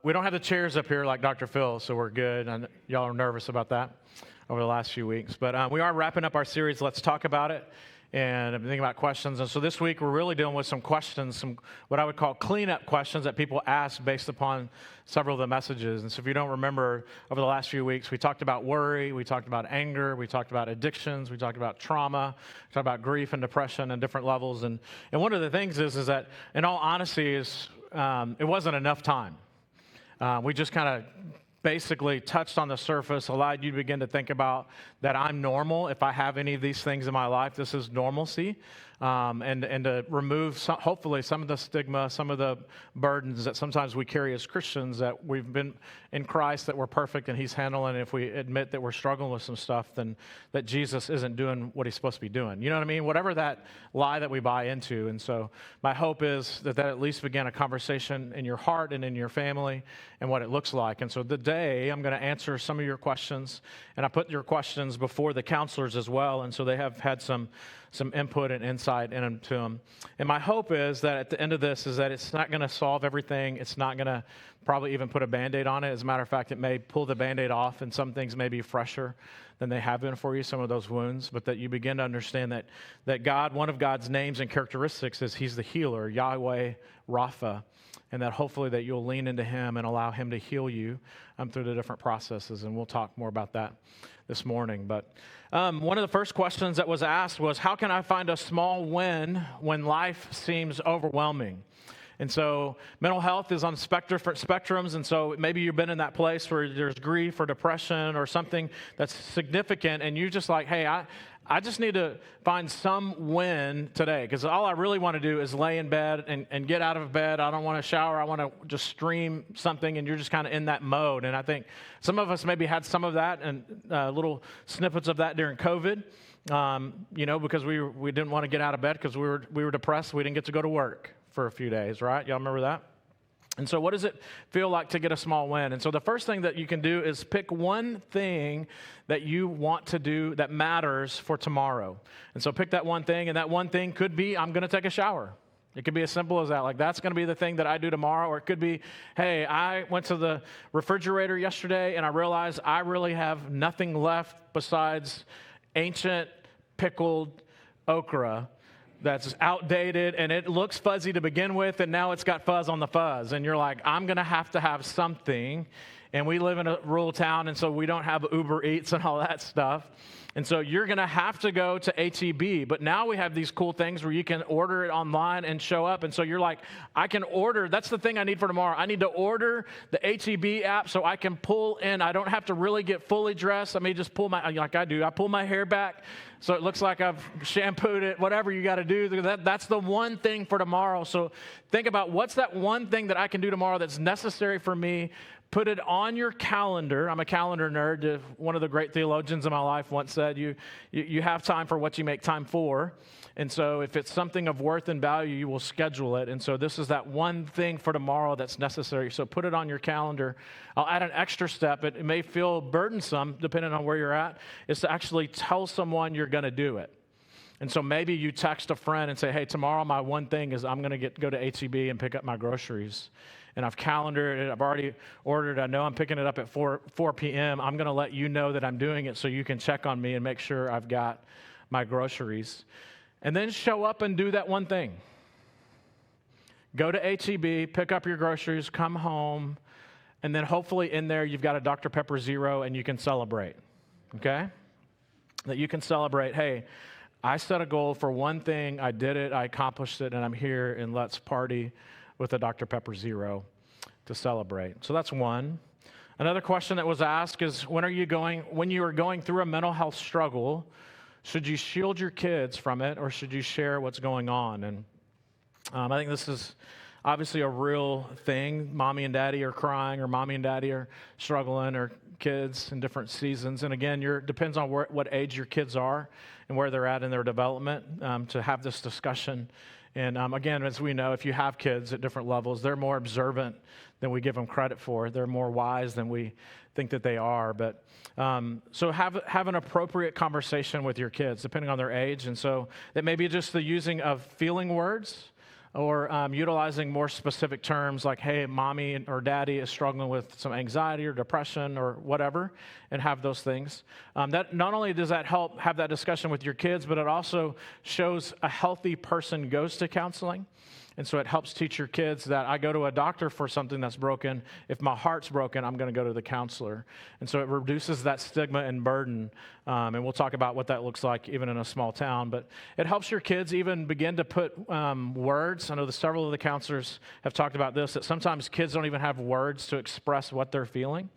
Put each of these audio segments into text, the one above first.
We don't have the chairs up here like Dr. Phil, so we're good. And y'all are nervous about that over the last few weeks. But we are wrapping up our series, Let's Talk About It. And I'm thinking about questions. And so this week we're really dealing with some questions, some what I would call cleanup questions that people ask based upon several of the messages. And so if you don't remember, over the last few weeks, we talked about worry, we talked about anger, we talked about addictions, we talked about trauma, we talked about grief and depression and different levels. And one of the things is that, in all honesty, it wasn't enough time. We just kind of basically touched on the surface, allowed you to begin to think about that I'm normal. If I have any of these things in my life, this is normalcy. And to remove, hopefully, some of the stigma, some of the burdens that sometimes we carry as Christians, that we've been in Christ, that we're perfect and He's handling. And if we admit that we're struggling with some stuff, then that Jesus isn't doing what He's supposed to be doing. You know what I mean? Whatever that lie that we buy into. And so my hope is that at least begin a conversation in your heart and in your family and what it looks like. And so today I'm going to answer some of your questions. And I put your questions before the counselors as well. And so they have had some input and insight into them. And my hope is that at the end of this is that it's not going to solve everything. It's not going to probably even put a Band-Aid on it. As a matter of fact, it may pull the Band-Aid off, and some things may be fresher than they have been for you, some of those wounds. But that you begin to understand that God, one of God's names and characteristics is He's the healer, Yahweh Rapha. And that hopefully that you'll lean into Him and allow Him to heal you through the different processes. And we'll talk more about that this morning. But one of the first questions that was asked was, how can I find a small win when life seems overwhelming? And so mental health is on spectrums, and so maybe you've been in that place where there's grief or depression or something that's significant, and you're just like, hey, I just need to find some win today, because all I really want to do is lay in bed and get out of bed. I don't want to shower. I want to just stream something, and you're just kind of in that mode. And I think some of us maybe had some of that and little snippets of that during COVID, because we didn't want to get out of bed because we were depressed. We didn't get to go to work for a few days, right? Y'all remember that? And so what does it feel like to get a small win? And so the first thing that you can do is pick one thing that you want to do that matters for tomorrow. And so pick that one thing, and that one thing could be, I'm going to take a shower. It could be as simple as that. Like, that's going to be the thing that I do tomorrow. Or it could be, hey, I went to the refrigerator yesterday and I realized I really have nothing left besides ancient pickled okra that's outdated, and it looks fuzzy to begin with, and now it's got fuzz on the fuzz. And you're like, I'm going to have something. And we live in a rural town, and so we don't have Uber Eats and all that stuff. And so you're going to have to go to H-E-B. But now we have these cool things where you can order it online and show up. And so you're like, I can order. That's the thing I need for tomorrow. I need to order the H-E-B app so I can pull in. I don't have to really get fully dressed. I may just pull like I do. I pull my hair back so it looks like I've shampooed it, whatever you got to do. That's the one thing for tomorrow. So think about, what's that one thing that I can do tomorrow that's necessary for me. Put it on your calendar. I'm a calendar nerd. One of the great theologians in my life once said, you have time for what you make time for. And so if it's something of worth and value, you will schedule it. And so this is that one thing for tomorrow that's necessary. So put it on your calendar. I'll add an extra step. It may feel burdensome, depending on where you're at, is to actually tell someone you're going to do it. And so maybe you text a friend and say, hey, tomorrow my one thing is I'm going to go to H-E-B and pick up my groceries. And I've calendared it. I've already ordered. I know I'm picking it up at 4 p.m. I'm going to let you know that I'm doing it so you can check on me and make sure I've got my groceries. And then show up and do that one thing. Go to H-E-B, pick up your groceries, come home, and then hopefully in there you've got a Dr. Pepper Zero and you can celebrate, okay? That you can celebrate, hey, I set a goal for one thing, I did it, I accomplished it, and I'm here, and let's party with a Dr. Pepper Zero to celebrate. So that's one. Another question that was asked is, when you are going through a mental health struggle, should you shield your kids from it, or should you share what's going on? And I think this is obviously a real thing. Mommy and daddy are crying, or mommy and daddy are struggling, or kids in different seasons. And again, depends on what age your kids are and where they're at in their development to have this discussion. And again, as we know, if you have kids at different levels, they're more observant than we give them credit for. They're more wise than we think that they are. But so have an appropriate conversation with your kids, depending on their age. And so it may be just the using of feeling words, or utilizing more specific terms like, hey, mommy or daddy is struggling with some anxiety or depression or whatever, and have those things. That not only does that help have that discussion with your kids, but it also shows a healthy person goes to counseling. And so it helps teach your kids that I go to a doctor for something that's broken. If my heart's broken, I'm going to go to the counselor. And so it reduces that stigma and burden. And we'll talk about what that looks like even in a small town. But it helps your kids even begin to put words. I know several of the counselors have talked about this, that sometimes kids don't even have words to express what they're feeling.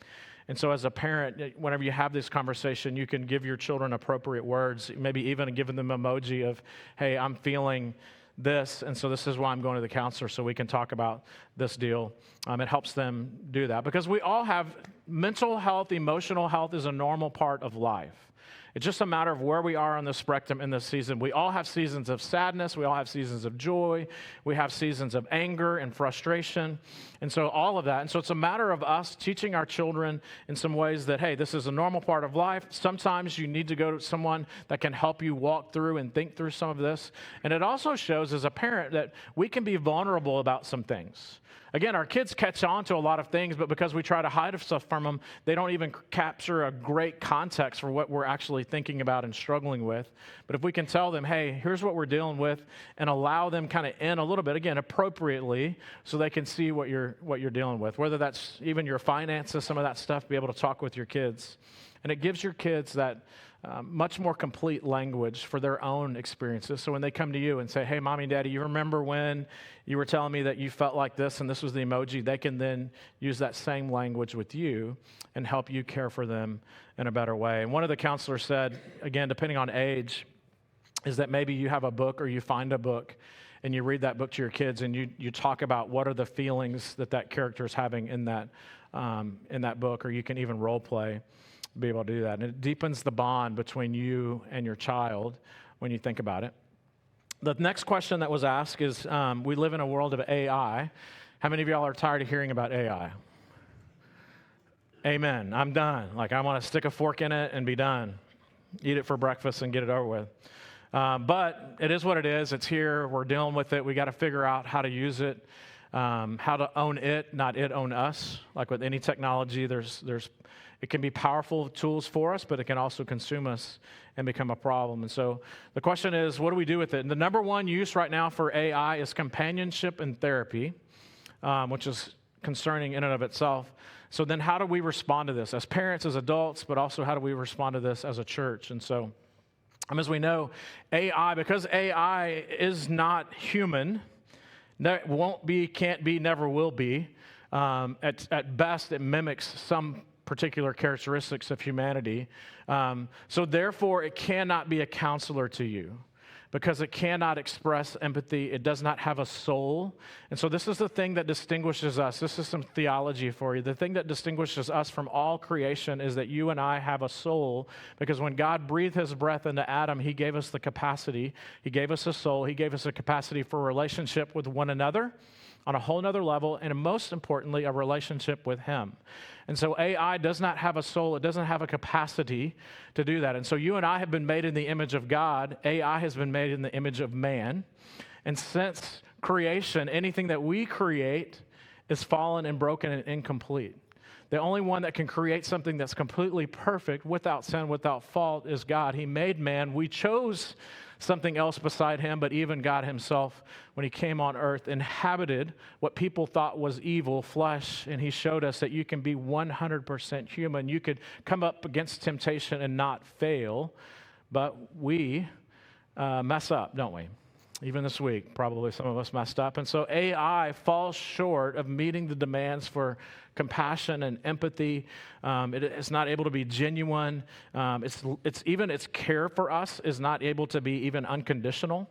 And so as a parent, whenever you have this conversation, you can give your children appropriate words, maybe even giving them emoji of, hey, I'm feeling this, and so this is why I'm going to the counselor, so we can talk about this deal. It helps them do that because we all have mental health, emotional health is a normal part of life. It's just a matter of where we are on the spectrum in this season. We all have seasons of sadness. We all have seasons of joy. We have seasons of anger and frustration. And so all of that. And so it's a matter of us teaching our children in some ways that, hey, this is a normal part of life. Sometimes you need to go to someone that can help you walk through and think through some of this. And it also shows as a parent that we can be vulnerable about some things. Again, our kids catch on to a lot of things, but because we try to hide stuff from them, they don't even capture a great context for what we're actually thinking about and struggling with. But if we can tell them, hey, here's what we're dealing with, and allow them kind of in a little bit, again, appropriately, so they can see what you're dealing with, whether that's even your finances, some of that stuff, be able to talk with your kids. And it gives your kids that much more complete language for their own experiences. So when they come to you and say, hey, mommy and daddy, you remember when you were telling me that you felt like this and this was the emoji, they can then use that same language with you and help you care for them in a better way. And one of the counselors said, again, depending on age, is that maybe you have a book or you find a book and you read that book to your kids and you talk about what are the feelings that character is having in that book, or you can even role play. Be able to do that. And it deepens the bond between you and your child when you think about it. The next question that was asked is, we live in a world of AI. How many of y'all are tired of hearing about AI? Amen. I'm done. Like, I want to stick a fork in it and be done. Eat it for breakfast and get it over with. But it is what it is. It's here. We're dealing with it. We got to figure out how to use it, how to own it, not it own us. Like with any technology, it can be powerful tools for us, but it can also consume us and become a problem. And so the question is, what do we do with it? And the number one use right now for AI is companionship and therapy, which is concerning in and of itself. So then how do we respond to this as parents, as adults, but also how do we respond to this as a church? And so as we know, AI, because AI is not human, won't be, can't be, never will be. At best, it mimics some particular characteristics of humanity. So therefore, it cannot be a counselor to you because it cannot express empathy. It does not have a soul. And so this is the thing that distinguishes us. This is some theology for you. The thing that distinguishes us from all creation is that you and I have a soul, because when God breathed his breath into Adam, he gave us the capacity. He gave us a soul. He gave us a capacity for a relationship with one another on a whole nother level, and most importantly, a relationship with him. And so AI does not have a soul. It doesn't have a capacity to do that. And so you and I have been made in the image of God. AI has been made in the image of man. And since creation, anything that we create is fallen and broken and incomplete. The only one that can create something that's completely perfect, without sin, without fault, is God. He made man. We chose something else beside him, but even God himself, when he came on earth, inhabited what people thought was evil, flesh, and he showed us that you can be 100% human. You could come up against temptation and not fail, but we mess up, don't we? Even this week, probably some of us messed up. And so AI falls short of meeting the demands for compassion and empathy. It is not able to be genuine. Its care for us is not able to be even unconditional.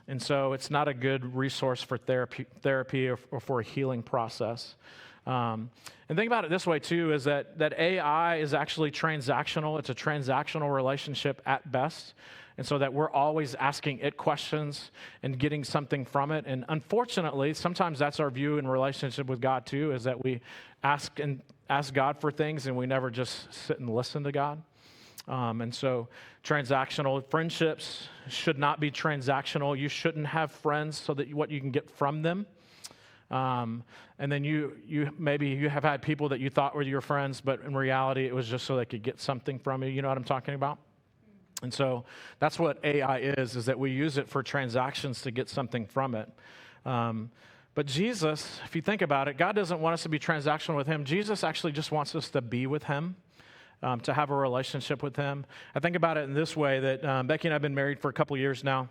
And so it's not a good resource for therapy or for a healing process. And think about it this way, too, is that AI is actually transactional. It's a transactional relationship at best. And so that we're always asking it questions and getting something from it. And unfortunately, sometimes that's our view in relationship with God too, is that we ask God for things and we never just sit and listen to God. And so transactional friendships should not be transactional. You shouldn't have friends so that what you can get from them. And then you maybe you have had people that you thought were your friends, but in reality, it was just so they could get something from you. You know what I'm talking about? And so that's what AI is that we use it for transactions to get something from it. But Jesus, if you think about it, God doesn't want us to be transactional with him. Jesus actually just wants us to be with him, to have a relationship with him. I think about it in this way that Becky and I have been married for a couple years now.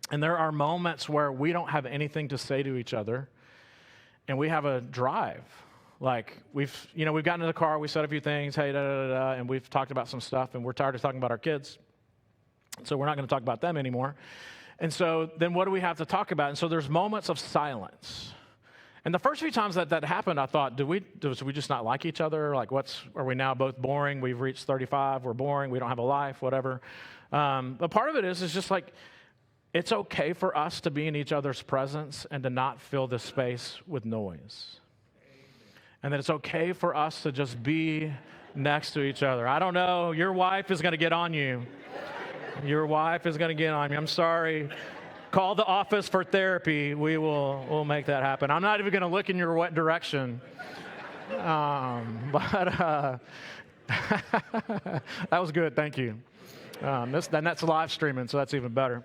And there are moments where we don't have anything to say to each other, and we have a drive. Like we've gotten in the car, we said a few things, hey, and we've talked about some stuff, and we're tired of talking about our kids. So we're not going to talk about them anymore. And so then what do we have to talk about? And so there's moments of silence. And the first few times that happened, I thought, do we just not like each other? Like are we now both boring? We've reached 35, we're boring, we don't have a life, whatever. But part of it is just like, it's okay for us to be in each other's presence and to not fill this space with noise. And that it's okay for us to just be next to each other. I don't know, your wife is going to get on you. Your wife is going to get on you. I'm sorry. Call the office for therapy. We'll make that happen. I'm not even going to look in your direction. That was good. Thank you. That's live streaming, so that's even better.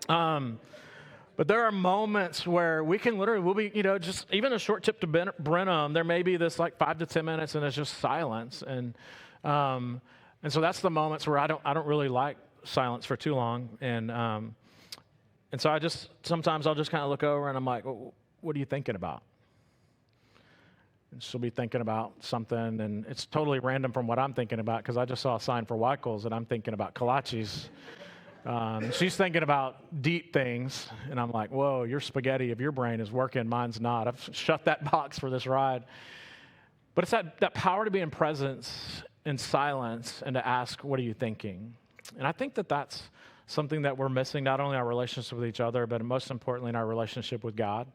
But there are moments where we'll be, just even a short trip to Brenham, there may be this like 5 to 10 minutes and it's just silence. And so that's the moments where I don't really like silence for too long. And so sometimes I'll just kind of look over and I'm like, well, what are you thinking about? And she'll be thinking about something, and it's totally random from what I'm thinking about because I just saw a sign for Weichels and I'm thinking about kolaches. She's thinking about deep things, and I'm like, whoa, your spaghetti of your brain is working, mine's not. I've shut that box for this ride. But it's that power to be in presence, in silence, and to ask, what are you thinking? And I think that that's something that we're missing, not only in our relationship with each other, but most importantly in our relationship with God.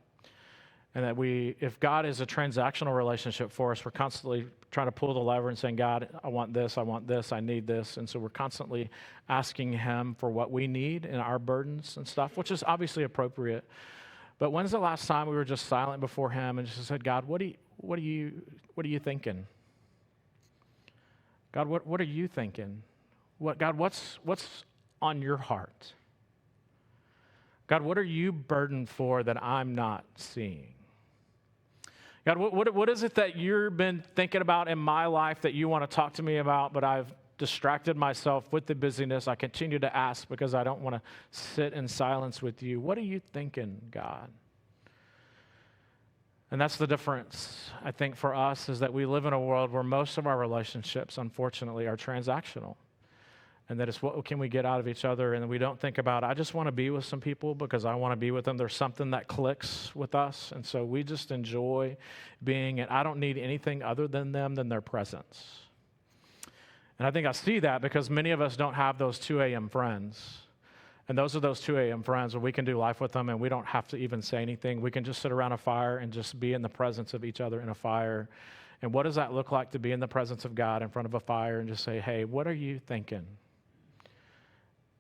And that if God is a transactional relationship for us, we're constantly trying to pull the lever and saying, God, I want this, I need this. And so we're constantly asking him for what we need and our burdens and stuff, which is obviously appropriate. But when's the last time we were just silent before him and just said, God, what are you thinking? God, what are you thinking? God, what's on your heart? God, what are you burdened for that I'm not seeing? God, what is it that you've been thinking about in my life that you want to talk to me about, but I've distracted myself with the busyness? I continue to ask because I don't want to sit in silence with you. What are you thinking, God? And that's the difference, I think, for us, is that we live in a world where most of our relationships, unfortunately, are transactional. And that it's what can we get out of each other, and we don't think about, I just want to be with some people because I want to be with them. There's something that clicks with us, and so we just enjoy being, and I don't need anything other than them than their presence. And I think I see that because many of us don't have those 2 a.m. friends. And those are those 2 a.m. friends where we can do life with them and we don't have to even say anything. We can just sit around a fire and just be in the presence of each other in a fire. And what does that look like to be in the presence of God in front of a fire and just say, hey, what are you thinking?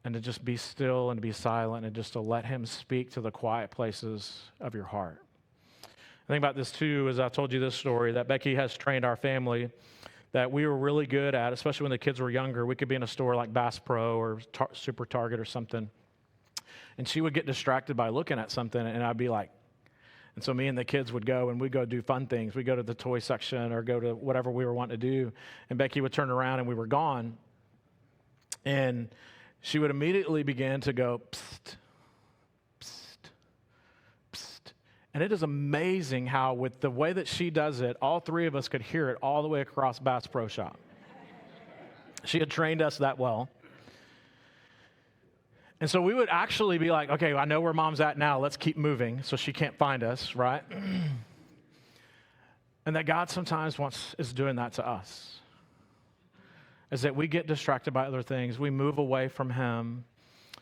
And to just be still and to be silent and just to let him speak to the quiet places of your heart. The thing about this too is I told you this story that Becky has trained our family that we were really good at, especially when the kids were younger. We could be in a store like Bass Pro or Super Target or something, and she would get distracted by looking at something, and I'd be like, and so me and the kids would go, and we'd go do fun things. We'd go to the toy section or go to whatever we were wanting to do, and Becky would turn around and we were gone, and she would immediately begin to go, psst, psst, psst. And it is amazing how with the way that she does it, all 3 of us could hear it all the way across Bass Pro Shop. She had trained us that well. And so we would actually be like, okay, I know where mom's at now. Let's keep moving so she can't find us, right? And that God sometimes is doing that to us. Is that we get distracted by other things. We move away from him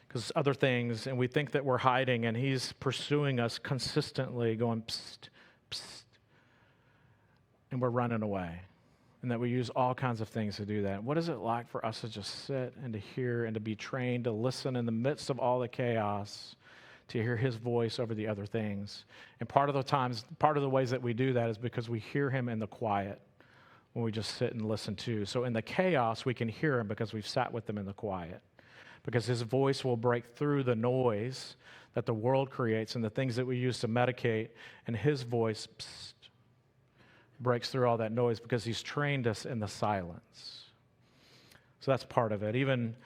because other things, and we think that we're hiding, and he's pursuing us consistently, going, psst, psst, and we're running away. and that we use all kinds of things to do that. What is it like for us to just sit and to hear and to be trained to listen in the midst of all the chaos, to hear his voice over the other things? And part of the ways that we do that is because we hear him in the quiet when we just sit and listen to. So in the chaos, we can hear him because we've sat with him in the quiet, because his voice will break through the noise that the world creates and the things that we use to medicate, and his voice breaks through all that noise because he's trained us in the silence. So that's part of it. Even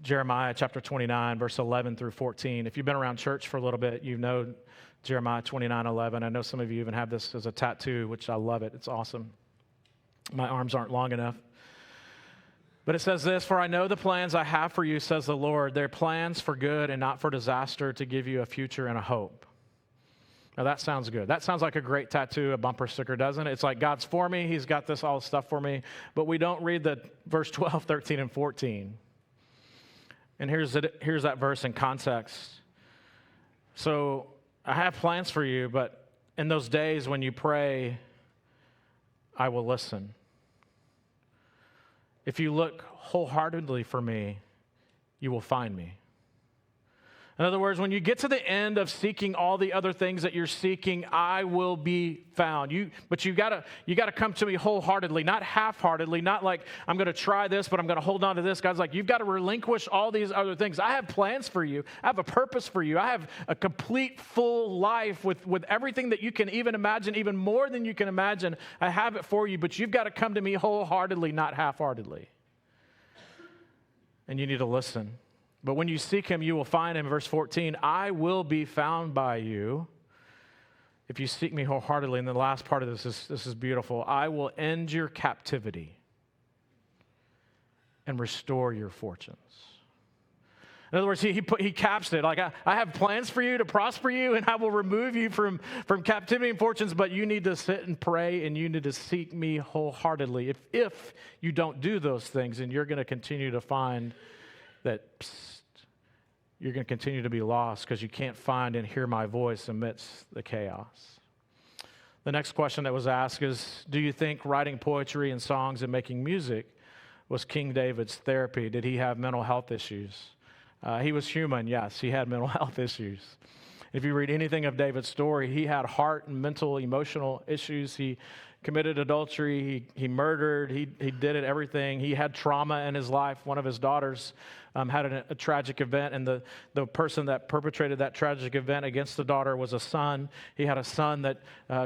Jeremiah chapter 29, verse 11 through 14. If you've been around church for a little bit, you know Jeremiah 29:11. I know some of you even have this as a tattoo, which I love it. It's awesome. My arms aren't long enough. But it says this: "For I know the plans I have for you, says the Lord. They're plans for good and not for disaster, to give you a future and a hope." Now that sounds good. That sounds like a great tattoo, a bumper sticker, doesn't it? It's like God's for me. He's got this all stuff for me. But we don't read the verse 12, 13, and 14. And here's that verse in context. "So I have plans for you, but in those days when you pray, I will listen. If you look wholeheartedly for me, you will find me." In other words, when you get to the end of seeking all the other things that you're seeking, I will be found. But you gotta come to me wholeheartedly, not half-heartedly, not like I'm gonna try this, but I'm gonna hold on to this. God's like, you've got to relinquish all these other things. I have plans for you. I have a purpose for you. I have a complete, full life with everything that you can even imagine, even more than you can imagine. I have it for you, but you've got to come to me wholeheartedly, not half-heartedly. And you need to listen. "But when you seek him, you will find him." Verse 14, "I will be found by you if you seek me wholeheartedly." And the last part of this is beautiful. "I will end your captivity and restore your fortunes." In other words, he caps it. Like, I have plans for you to prosper you, and I will remove you from captivity and fortunes, but you need to sit and pray, and you need to seek me wholeheartedly. If you don't do those things, then you're going to continue to find that you're going to continue to be lost because you can't find and hear my voice amidst the chaos. The next question that was asked is, do you think writing poetry and songs and making music was King David's therapy? Did he have mental health issues? He was human, yes. He had mental health issues. If you read anything of David's story, he had heart and mental, emotional issues. He committed adultery. He murdered. He did everything. He had trauma in his life. One of his daughters had a tragic event, and the person that perpetrated that tragic event against the daughter was a son. He had a son that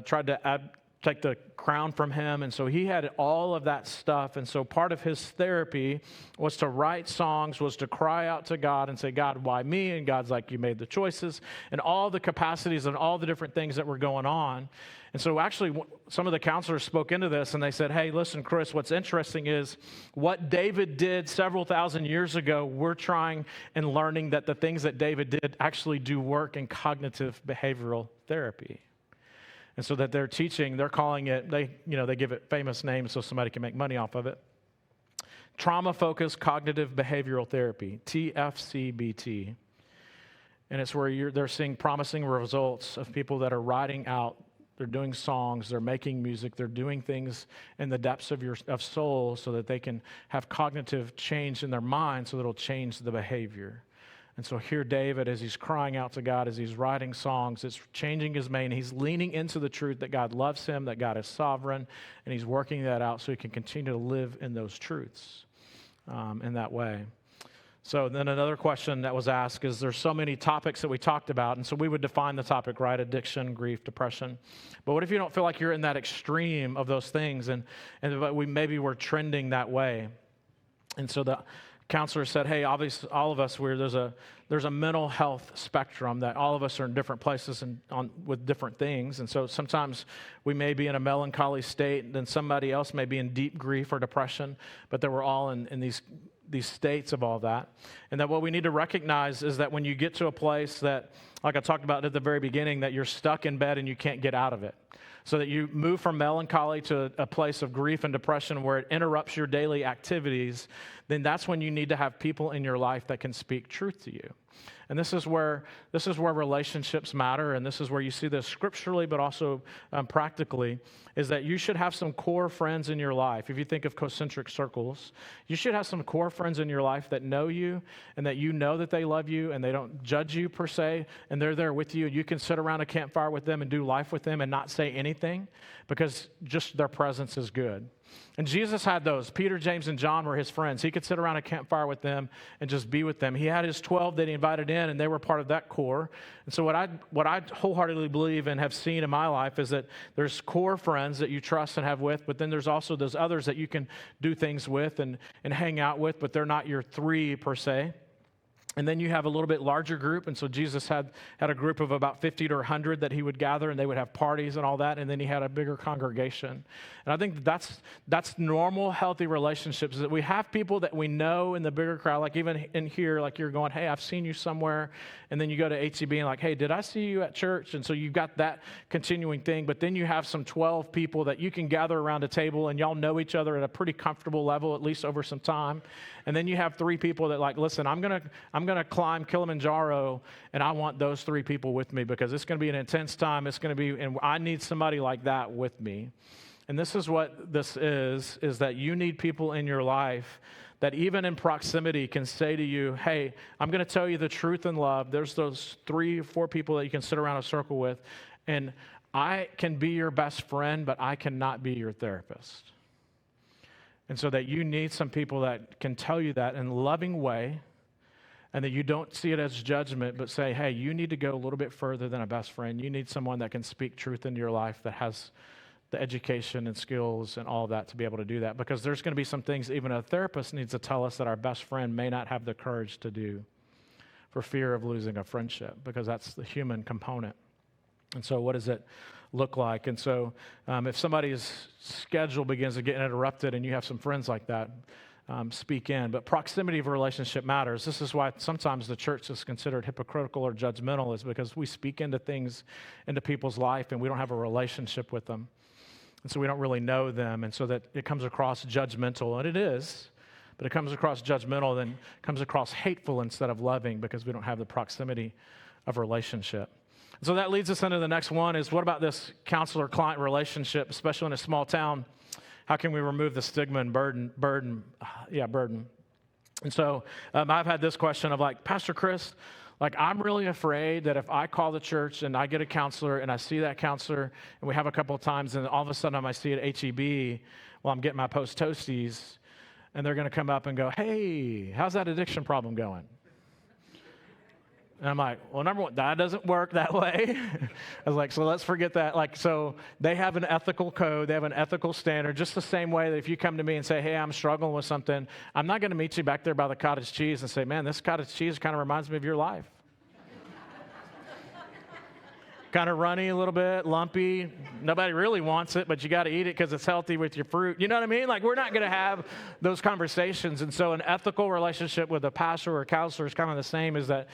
tried to take the crown from him, and so he had all of that stuff. And so part of his therapy was to write songs, was to cry out to God and say, "God, why me?" And God's like, "You made the choices," and all the capacities and all the different things that were going on. And so actually some of the counselors spoke into this, and they said, "Hey, listen, Chris, what's interesting is what David did several thousand years ago, we're trying and learning that the things that David did actually do work in cognitive behavioral therapy." And so that they're teaching, they're calling it, they give it famous names so somebody can make money off of it. Trauma-focused cognitive behavioral therapy, TFCBT. And it's where they're seeing promising results of people that are writing out, they're doing songs, they're making music, they're doing things in the depths of soul so that they can have cognitive change in their mind so that it'll change the behavior. And so here David, as he's crying out to God, as he's writing songs, it's changing his mind. He's leaning into the truth that God loves him, that God is sovereign, and he's working that out so he can continue to live in those truths in that way. So then another question that was asked is, there's so many topics that we talked about, and so we would define the topic, right? Addiction, grief, depression. But what if you don't feel like you're in that extreme of those things, and maybe we're trending that way? And so the counselor said, "Hey, obviously, all of us, there's a mental health spectrum that all of us are in different places and with different things. And so sometimes we may be in a melancholy state, and then somebody else may be in deep grief or depression, but that we're all in these states of all that. And that what we need to recognize is that when you get to a place that, like I talked about at the very beginning, that you're stuck in bed and you can't get out of it. So that you move from melancholy to a place of grief and depression where it interrupts your daily activities, then that's when you need to have people in your life that can speak truth to you. And this is where relationships matter, and this is where you see this scripturally, but also practically, is that you should have some core friends in your life. If you think of concentric circles, you should have some core friends in your life that know you and that you know that they love you and they don't judge you per se, and they're there with you. You can sit around a campfire with them and do life with them and not say anything because just their presence is good. And Jesus had those. Peter, James, and John were his friends. He could sit around a campfire with them and just be with them. He had his 12 that he invited in, and they were part of that core. And so what I wholeheartedly believe and have seen in my life is that there's core friends that you trust and have with, but then there's also those others that you can do things with and hang out with, but they're not your three per se. And then you have a little bit larger group, and so Jesus had a group of about 50 to 100 that he would gather, and they would have parties and all that, and then he had a bigger congregation. And I think that's normal, healthy relationships, that we have people that we know in the bigger crowd, like even in here, like you're going, hey, I've seen you somewhere, and then you go to HEB and like, hey, did I see you at church? And so you've got that continuing thing, but then you have some 12 people that you can gather around a table, and y'all know each other at a pretty comfortable level, at least over some time. And then you have 3 people that like, listen, I'm gonna climb Kilimanjaro, and I want those 3 people with me because it's going to be an intense time. It's going to be, and I need somebody like that with me. And this is what this is that you need people in your life that even in proximity can say to you, hey, I'm going to tell you the truth in love. There's those 3 or 4 people that you can sit around a circle with, and I can be your best friend, but I cannot be your therapist. And so that you need some people that can tell you that in a loving way, and that you don't see it as judgment, but say, hey, you need to go a little bit further than a best friend. You need someone that can speak truth into your life, that has the education and skills and all of that to be able to do that. Because there's going to be some things even a therapist needs to tell us that our best friend may not have the courage to do for fear of losing a friendship, because that's the human component. And so what does it look like? And so if somebody's schedule begins to get interrupted and you have some friends like that, speak in. But proximity of a relationship matters. This is why sometimes the church is considered hypocritical or judgmental, is because we speak into things, into people's life, and we don't have a relationship with them. And so we don't really know them, and so that it comes across judgmental, and it is, but it comes across judgmental, then comes across hateful instead of loving, because we don't have the proximity of relationship. So that leads us into the next one, is what about this counselor-client relationship, especially in a small town? How can we remove the stigma and burden? And so I've had this question of like, Pastor Chris, like I'm really afraid that if I call the church and I get a counselor and I see that counselor and we have a couple of times and all of a sudden I might see it at HEB while I'm getting my post-toasties, and they're going to come up and go, hey, how's that addiction problem going? And I'm like, well, number one, that doesn't work that way. I was like, so let's forget that. Like, so they have an ethical code. They have an ethical standard, just the same way that if you come to me and say, hey, I'm struggling with something, I'm not going to meet you back there by the cottage cheese and say, man, this cottage cheese kind of reminds me of your life. Kind of runny a little bit, lumpy. Nobody really wants it, but you got to eat it because it's healthy with your fruit. You know what I mean? Like, we're not going to have those conversations. And so an ethical relationship with a pastor or a counselor is kind of the same, is that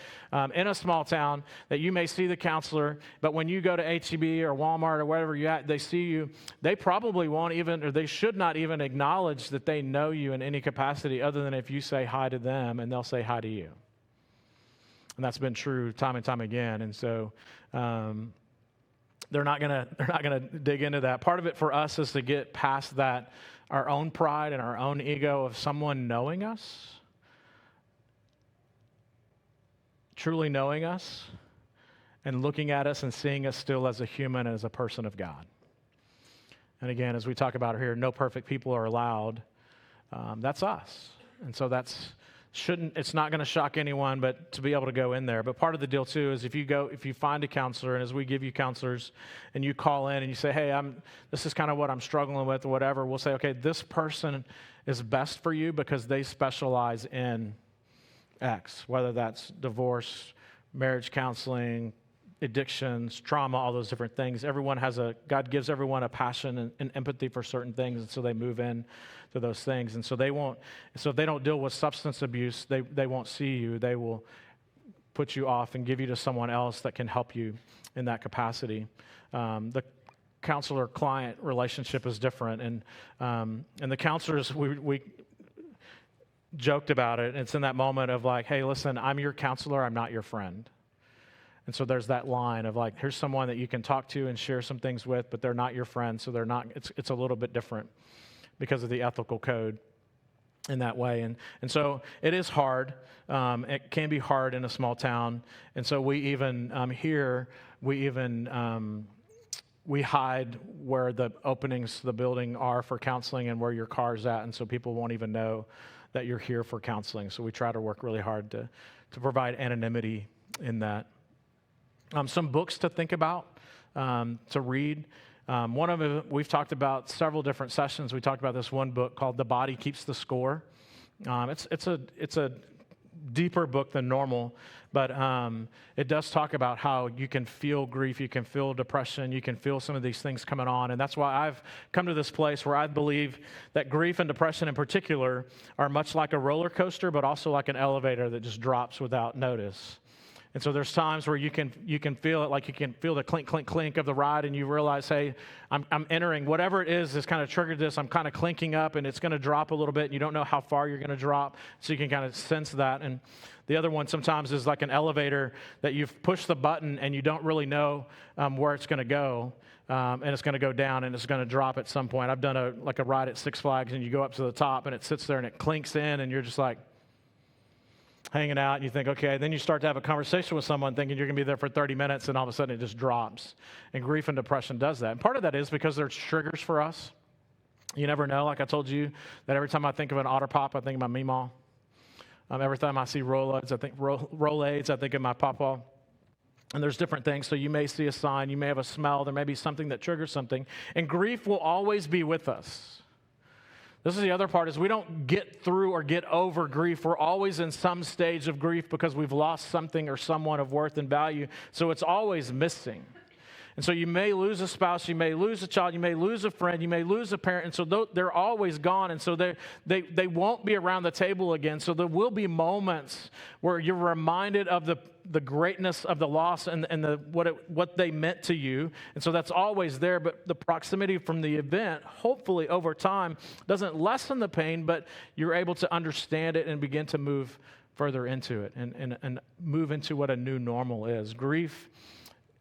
in a small town that you may see the counselor, but when you go to HEB or Walmart or wherever you're at, they see you, they probably won't even, or they should not even acknowledge that they know you in any capacity other than if you say hi to them and they'll say hi to you. And that's been true time and time again. And so they're not gonna dig into that. Part of it for us is to get past that, our own pride and our own ego of someone knowing us, truly knowing us, and looking at us and seeing us still as a human, as a person of God. And again, as we talk about it here, no perfect people are allowed. That's us. And so it's not going to shock anyone, but to be able to go in there. But part of the deal too is if you find a counselor, and as we give you counselors, and you call in and you say, hey, this is kind of what I'm struggling with or whatever, we'll say, okay, this person is best for you because they specialize in X, whether that's divorce, marriage counseling, addictions, trauma, all those different things. God gives everyone a passion and empathy for certain things, and so they move in to those things. And so if they don't deal with substance abuse, they won't see you. They will put you off and give you to someone else that can help you in that capacity. The counselor-client relationship is different, and the counselors, joked about it. And it's in that moment of like, hey, listen, I'm your counselor, I'm not your friend. And so there's that line of like, here's someone that you can talk to and share some things with, but they're not your friend, so they're not. It's a little bit different because of the ethical code in that way. And so it is hard. It can be hard in a small town. And so we even we hide where the openings to the building are for counseling and where your car's at, and so people won't even know that you're here for counseling. So we try to work really hard to provide anonymity in that. Some books to think about, to read. One of them, we've talked about several different sessions. We talked about this one book called The Body Keeps the Score. It's a deeper book than normal, but it does talk about how you can feel grief, you can feel depression, you can feel some of these things coming on. And that's why I've come to this place where I believe that grief and depression in particular are much like a roller coaster, but also like an elevator that just drops without notice. And so there's times where you can feel it, like you can feel the clink, clink, clink of the ride, and you realize, hey, I'm entering, whatever it is that's kind of triggered this, I'm kind of clinking up, and it's going to drop a little bit, and you don't know how far you're going to drop, so you can kind of sense that. And the other one sometimes is like an elevator that you've pushed the button, and you don't really know where it's going to go, and it's going to go down, and it's going to drop at some point. I've done a ride at Six Flags, and you go up to the top, and it sits there, and it clinks in, and you're just like, hanging out, and you think, okay, then you start to have a conversation with someone thinking you're going to be there for 30 minutes, and all of a sudden it just drops. And grief and depression does that. And part of that is because there's triggers for us. You never know. Like I told you, that every time I think of an Otter Pop, I think of my Meemaw. Every time I see Rolaids, I think of my Pawpaw. And there's different things. So you may see a sign, you may have a smell, there may be something that triggers something. And grief will always be with us. This is the other part, is we don't get through or get over grief. We're always in some stage of grief because we've lost something or someone of worth and value. So it's always missing. And so you may lose a spouse, you may lose a child, you may lose a friend, you may lose a parent. And so they're always gone. And so they won't be around the table again. So there will be moments where you're reminded of the greatness of the loss and what they meant to you. And so that's always there. But the proximity from the event, hopefully over time, doesn't lessen the pain, but you're able to understand it and begin to move further into it and move into what a new normal is. Grief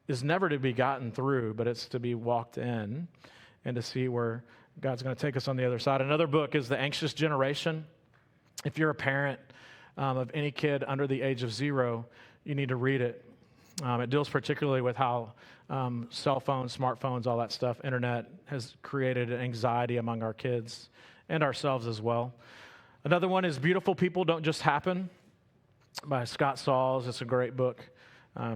is never to be gotten through, but it's to be walked in and to see where God's going to take us on the other side. Another book is The Anxious Generation. If you're a parent of any kid under the age of 0, you need to read it. It deals particularly with how cell phones, smartphones, all that stuff, internet has created anxiety among our kids and ourselves as well. Another one is Beautiful People Don't Just Happen by Scott Sauls. It's a great book,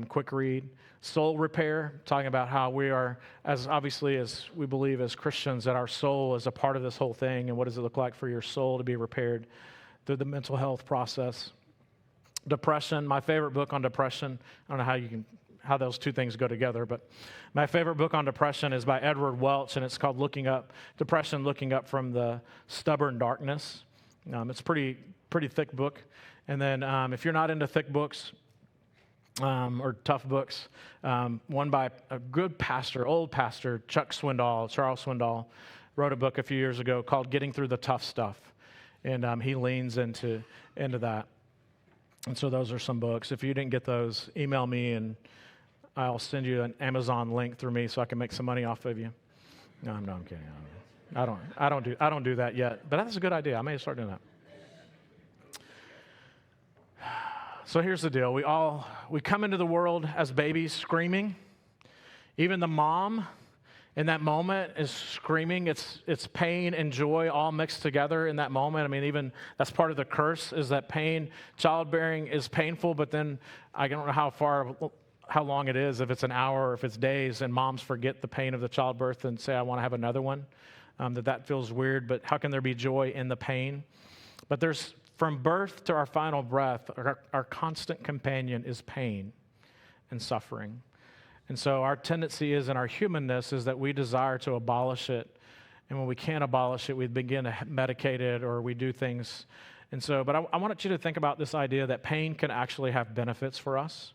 quick read. Soul Repair, talking about how we are, as we believe as Christians, that our soul is a part of this whole thing, and what does it look like for your soul to be repaired through the mental health process. Depression, my favorite book on depression. I don't know how those two things go together, but my favorite book on depression is by Edward Welch, and it's called Depression Looking Up from the Stubborn Darkness. It's a pretty thick book. And then if you're not into thick books, or tough books, one by a good pastor, old pastor, Charles Swindoll, wrote a book a few years ago called Getting Through the Tough Stuff. And he leans into that. And so those are some books. If you didn't get those, email me and I'll send you an Amazon link through me so I can make some money off of you. No, I'm kidding. I don't do that yet, but that's a good idea. I may start doing that. So here's the deal. We come into the world as babies screaming. Even the mom in that moment is screaming. It's pain and joy all mixed together in that moment. I mean, even that's part of the curse, is that pain. Childbearing is painful, but then I don't know how long it is, if it's an hour or if it's days, and moms forget the pain of the childbirth and say, I want to have another one. That feels weird, but how can there be joy in the pain? But from birth to our final breath, our constant companion is pain and suffering. And so our tendency is, in our humanness, is that we desire to abolish it. And when we can't abolish it, we begin to medicate it, or we do things. And so, but I want you to think about this idea that pain can actually have benefits for us.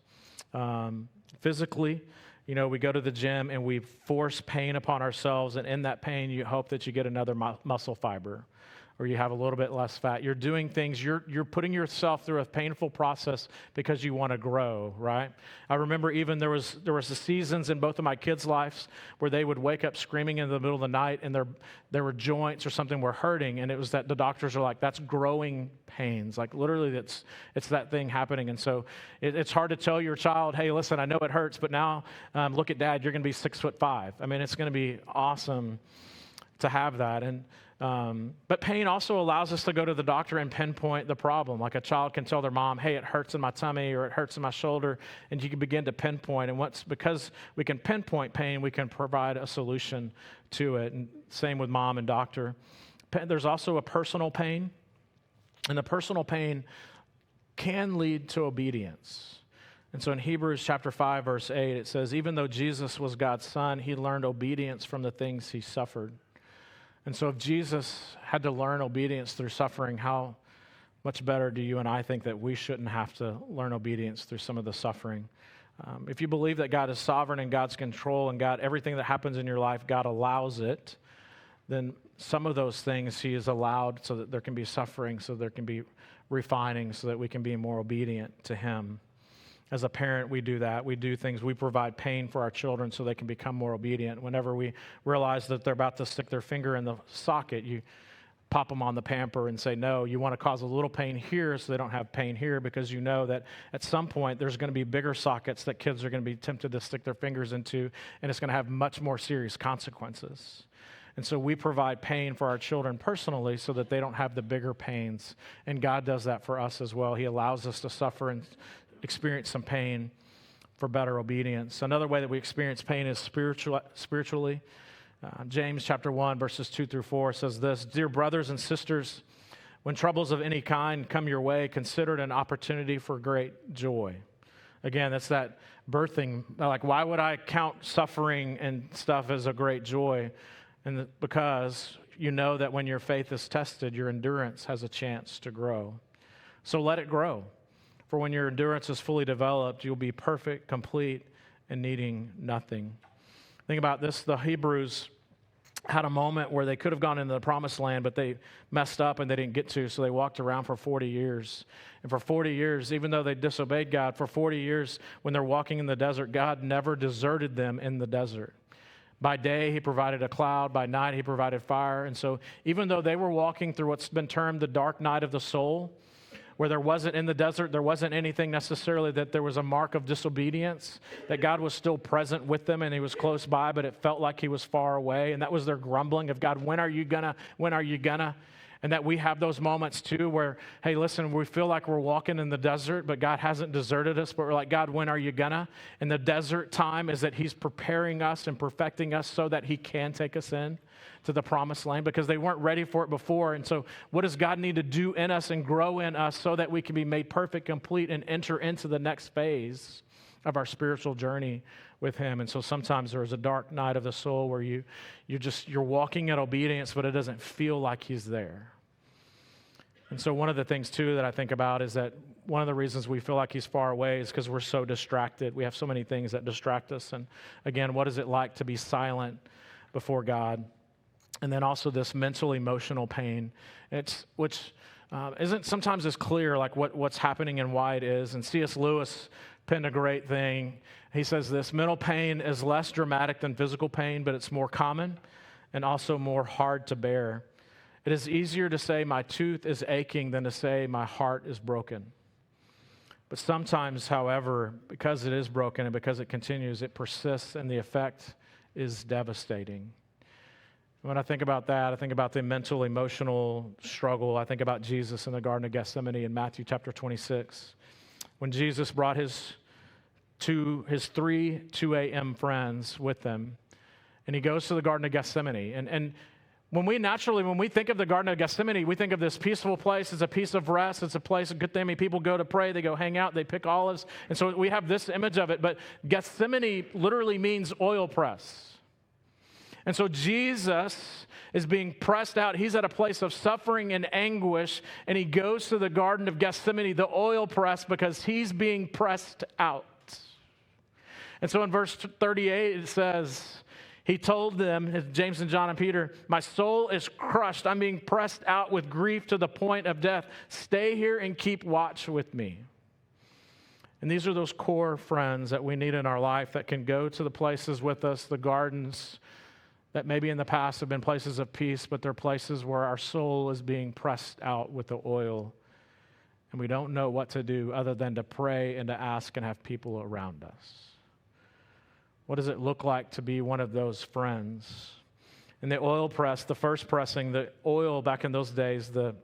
Physically, we go to the gym and we force pain upon ourselves, and in that pain, you hope that you get another muscle fiber. or you have a little bit less fat. You're doing things, you're putting yourself through a painful process because you want to grow, right? I remember even there was the seasons in both of my kids' lives where they would wake up screaming in the middle of the night and there were joints or something were hurting, and it was that the doctors are like, that's growing pains. Like literally it's that thing happening. And so it's hard to tell your child, hey, listen, I know it hurts, but now look at Dad, you're going to be 6'5". I mean, it's going to be awesome to have that. But pain also allows us to go to the doctor and pinpoint the problem. Like a child can tell their mom, hey, it hurts in my tummy or it hurts in my shoulder, and you can begin to pinpoint. And because we can pinpoint pain, we can provide a solution to it. And same with mom and doctor. There's also a personal pain, and the personal pain can lead to obedience. And so in Hebrews chapter 5, verse 8, it says, even though Jesus was God's son, he learned obedience from the things he suffered. And so if Jesus had to learn obedience through suffering, how much better do you and I think that we shouldn't have to learn obedience through some of the suffering? If you believe that God is sovereign and God's control and God, everything that happens in your life, God allows it, then some of those things he has allowed so that there can be suffering, so there can be refining, so that we can be more obedient to him. As a parent, we do that. We do things. We provide pain for our children so they can become more obedient. Whenever we realize that they're about to stick their finger in the socket, you pop them on the pamper and say, no, you want to cause a little pain here so they don't have pain here, because you know that at some point there's going to be bigger sockets that kids are going to be tempted to stick their fingers into, and it's going to have much more serious consequences. And so we provide pain for our children personally so that they don't have the bigger pains. And God does that for us as well. He allows us to suffer and experience some pain for better obedience. Another way that we experience pain is spiritually. James chapter 1, verses 2 through 4 says this, dear brothers and sisters, when troubles of any kind come your way, consider it an opportunity for great joy. Again, that's that birthing. Like, why would I count suffering and stuff as a great joy? And because you know that when your faith is tested, your endurance has a chance to grow. So let it grow. For when your endurance is fully developed, you'll be perfect, complete, and needing nothing. Think about this. The Hebrews had a moment where they could have gone into the promised land, but they messed up and they didn't get to, so they walked around for 40 years. And for 40 years, even though they disobeyed God, for 40 years when they're walking in the desert, God never deserted them in the desert. By day, he provided a cloud. By night, he provided fire. And so even though they were walking through what's been termed the dark night of the soul, where there wasn't in the desert, there wasn't anything necessarily that there was a mark of disobedience, that God was still present with them and he was close by, but it felt like he was far away. And that was their grumbling of, God, when are you gonna? And that we have those moments too where, hey, listen, we feel like we're walking in the desert, but God hasn't deserted us, but we're like, God, when are you gonna? And the desert time is that he's preparing us and perfecting us so that he can take us in to the promised land, because they weren't ready for it before. And so what does God need to do in us and grow in us so that we can be made perfect, complete, and enter into the next phase of our spiritual journey with him? And so sometimes there is a dark night of the soul where you're walking in obedience, but it doesn't feel like he's there. And so one of the things too that I think about is that one of the reasons we feel like he's far away is because we're so distracted. We have so many things that distract us. And again, what is it like to be silent before God? And then also this mental, emotional pain, which isn't sometimes as clear, like what's happening and why it is. And C.S. Lewis penned a great thing. He says this, mental pain is less dramatic than physical pain, but it's more common and also more hard to bear. It is easier to say my tooth is aching than to say my heart is broken. But sometimes, however, because it is broken and because it continues, it persists and the effect is devastating. When I think about that, I think about the mental, emotional struggle. I think about Jesus in the Garden of Gethsemane in Matthew chapter 26. When Jesus brought his 3 2 a.m. friends with him, and he goes to the Garden of Gethsemane. And when we think of the Garden of Gethsemane, we think of this peaceful place. It's a piece of rest. It's a place, a good thing. I mean, people go to pray. They go hang out. They pick olives. And so we have this image of it. But Gethsemane literally means oil press. And so Jesus is being pressed out. He's at a place of suffering and anguish, and he goes to the Garden of Gethsemane, the oil press, because he's being pressed out. And so in verse 38, it says, He told them, James and John and Peter, my soul is crushed. I'm being pressed out with grief to the point of death. Stay here and keep watch with me. And these are those core friends that we need in our life that can go to the places with us, the gardens that maybe in the past have been places of peace, but they're places where our soul is being pressed out with the oil. And we don't know what to do other than to pray and to ask and have people around us. What does it look like to be one of those friends? In the oil press, the first pressing, the oil back in those days, the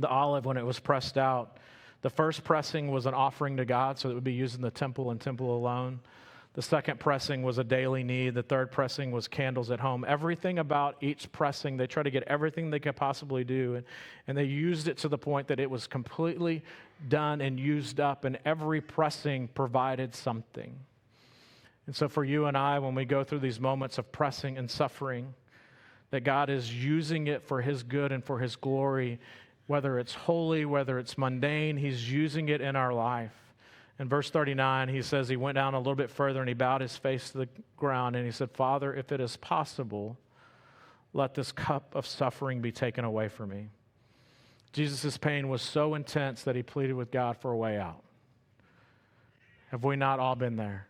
olive when it was pressed out, the first pressing was an offering to God, so it would be used in the temple and temple alone. The second pressing was a daily need. The third pressing was candles at home. Everything about each pressing, they tried to get everything they could possibly do, and they used it to the point that it was completely done and used up, and every pressing provided something. And so for you and I, when we go through these moments of pressing and suffering, that God is using it for His good and for His glory, whether it's holy, whether it's mundane, He's using it in our life. In verse 39, he says he went down a little bit further and he bowed his face to the ground and he said, Father, if it is possible, let this cup of suffering be taken away from me. Jesus' pain was so intense that he pleaded with God for a way out. Have we not all been there?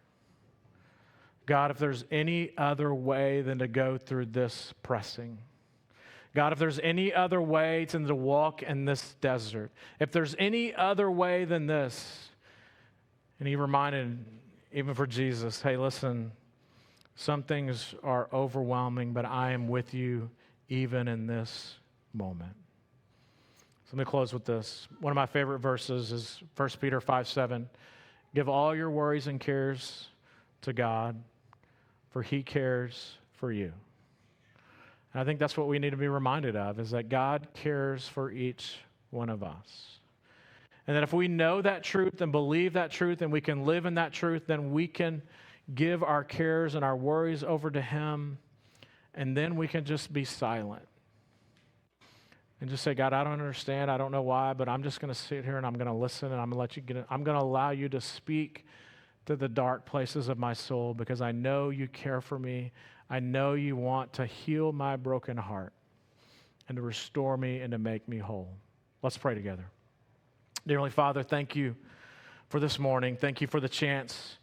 God, if there's any other way than to go through this pressing, God, if there's any other way than to walk in this desert, if there's any other way than this. And he reminded, even for Jesus, hey, listen, some things are overwhelming, but I am with you even in this moment. So let me close with this. One of my favorite verses is 1 Peter 5:7. Give all your worries and cares to God, for He cares for you. And I think that's what we need to be reminded of, is that God cares for each one of us. And that if we know that truth and believe that truth and we can live in that truth, then we can give our cares and our worries over to Him, and then we can just be silent. And just say, God, I don't understand, I don't know why, but I'm just going to sit here and I'm going to listen and I'm going to allow you to speak to the dark places of my soul, because I know you care for me. I know you want to heal my broken heart and to restore me and to make me whole. Let's pray together. Dear Heavenly Father, thank you for this morning. Thank you for the chance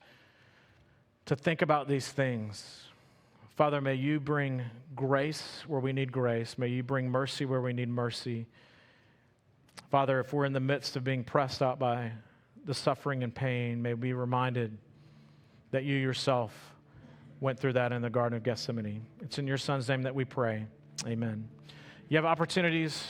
to think about these things. Father, may you bring grace where we need grace. May you bring mercy where we need mercy. Father, if we're in the midst of being pressed out by the suffering and pain, may we be reminded that you yourself went through that in the Garden of Gethsemane. It's in your Son's name that we pray. Amen. You have opportunities